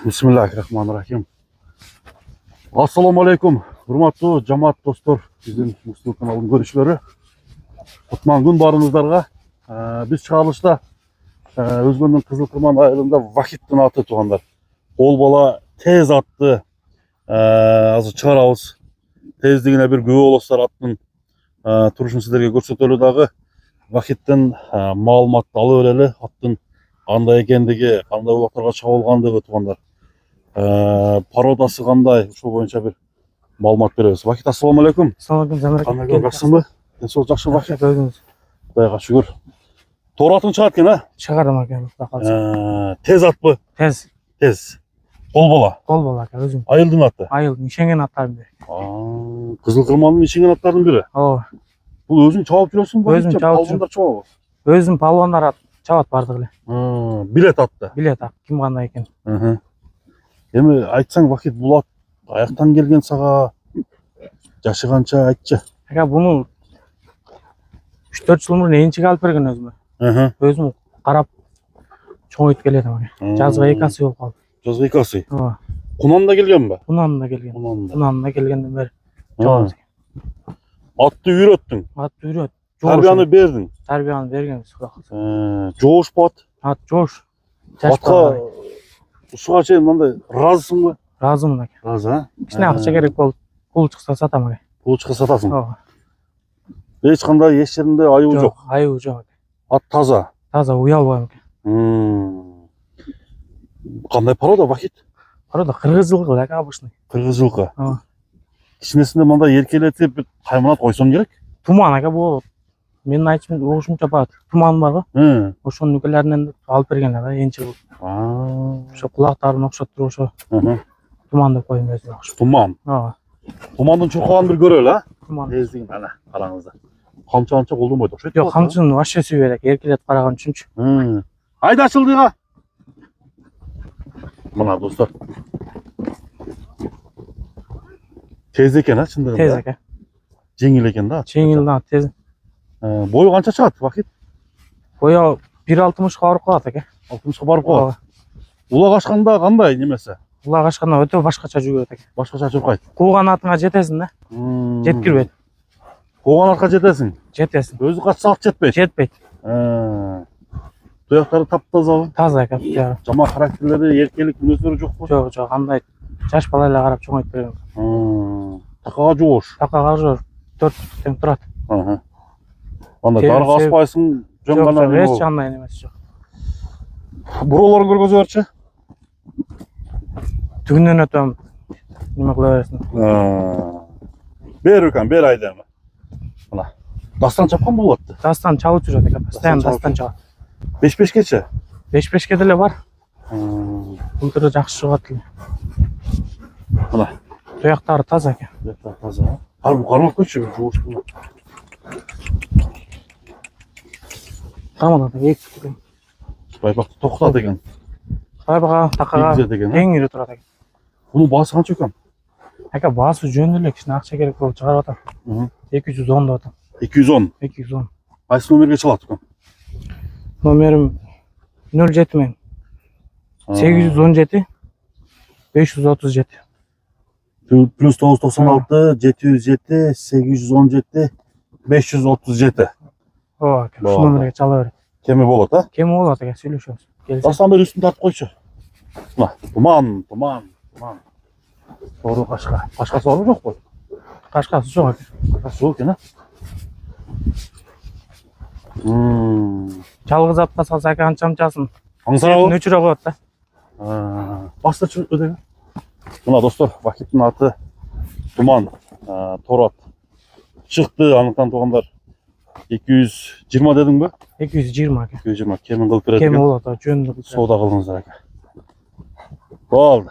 Bismillahirrahmanirrahim. Assalamu alaikum. Hurmatlı cemaat dostlar, bizim Mustafa kanalının görüşleri. Kutman gün barınızlarga. Biz çağrılışta Özgün'ün Kızılkırman ayılında vakittin atı tuğanlar. Ol bala tez attı. Azı çıkarabız. Tezliğine bir göğü olaslar attın. Turuşun sizlerge görsetölü dağı. Vakittin malumat dalı öleli attın. Qanday ekendigi, qanday uақtarga чабылгандыгы тугандар. Пародасы қандай, ошол боюнча бир маалымат беребиз. Вахит, ассаламу алейкум. Ассаламу алейкум. Кандай жакшысыңбы? Денсаулык жакшы Вахит? Өзүңүз. Кудайга шүгүр. Тоор атың чыгат экен, а? Чыгардым экен. Тез атпы? Тез. Тез. Кол бала. Кол бала экен өзүм. Айылдын аты. Айылдын ишенген аттардын бири. Кызылкырмандын ишенген аттарынын бири. Ооба. Бул өзүң чабып жүрөсүңбү? Өзүм чабып жүрөм. Чабабы? Өзүм палуандар чабат бардык эле. Билет атты. Билет ак, ким кандай экен. Эми айтсаң Вахит, бул ат аяктан келген сага, жашы канча айтчы. Буну 3-4 жыл мурун энчиге алып берген өзүмө. Өзүм карап чоңойтуп келетим. Жазга 2 асы болуп калды. Жазга 2 асы. Ооба. Кунан да келгенби? Кунан да келген. Кунан да келгенден бери чабабыз. Атты үйрөттүң. Атты үйрөт. Тарбияны бердиң. Тарбияны бергенбиз. Жоош ат. Ат жоош. Атка ушуга чейин мындай ыраазысыңбы? Ыраазымын экен. Ыраазы, а? Кичине акча керек болуп, пул чыкса сатам экен. Пул чыкса сатасың. Ооба. Эч кандай эч жеринде айыбы жок. Айыбы жок. Ат таза. Таза, уялбайм экен. Кандай порода Вахит? Порода кыргыз жылкы экен, обычный. Кыргыз жылкы. Ооба. Кичинесинде мындай эркелетип, кайманат койсоң керек? Туман экен бул. Менин айтышым угушумча бар. Туман бар го. Ошонун нүкелеринен алып берген эле энчи кылып. Ошо кулактарын окшоттуруп ошо. Туман деп койдум өзүмө. Туман. Ооба. Тумандын чуркаган бир көрөлү, а? Туман. Тездигин ана караңыздар. Камча колдонбойт окшойт. Жок, камчынын вообще сүйбөйт экен, эркелетип караган үчүнчү. Айда чылдыга. Мына достор. Тез экен, а, чындыгында? Тез экен. Жеңил экен да. Жеңил да, тез. Бою канча чыгат Вахит? Бою 1.60 барып калат экен. 60 барып калат. Улак ачканда кандай немесе? Улак ачканда өтө башкача жүрөт экен. Башкача чуркайт. Кууган атыңа жетесиң да. Жеткирбейт. Кууган атка жетесиң. Жетесиң. Өзү качсак жетпейт. Жетпейт. Туяктары таптазабы? Таза экен. Жаман характерлери, эркелик мүнөздөрү жокпу? Жок, жок, андай жаш бала эле карап чоңойтуп берген. Такага жоош. Такага жоош 4 тең турат. Анда дарга аспайсың, жөн гана. Жок, эч андай немеси жок. Буролорун көргөзө берчи. Түгүнөн өтөм. Неме кыла бересиң? Бер экен, бер айдамы. Мына. Дастан чапкан болот. Дастан чабып жүрөт экен. Постоянно дастан чабат. 5-5кечи? 5-5ке деле бар. Былтыр жакшы чыгат эле. Мына. Туяктары таза экен. Туяктары таза. Кармап көчү, жоошту. Камада эки. Байбакты токтот экен. Байбага такага эң ири турат экен. Бунун баасы канча экен? Баасы жөн эле, кичине акча керек болуп чыгарып атам. 210 деп атам. 210. 210. Кайсы номерге чалат экен? Номерим 07 мен 817 537. Плюс 996 707 817 537. Ооба, ушул номерге чала берет. Кеми болот, а? Кеми болот экен, сүйлөшөбүз. Дастан бери үстүн тартып койчу. Мына, туман. Сору кашка. Кашка сору жокпу? Кашкасы жок экен. Кашкасы жок экен, а? Жалгыз атка салса канчамчасын. Аңсарабы? Өчүрө коет да. Баста чүрүктү деген. Мына достор, Вахиттин аты Туман, тоор ат. Чыкты, анықтан туғандар 220 дедиң бе? 220 экен. 220 кемин кылып берет экен. Кеми болот, жөн. Соода кылыңыздар экен. Болду.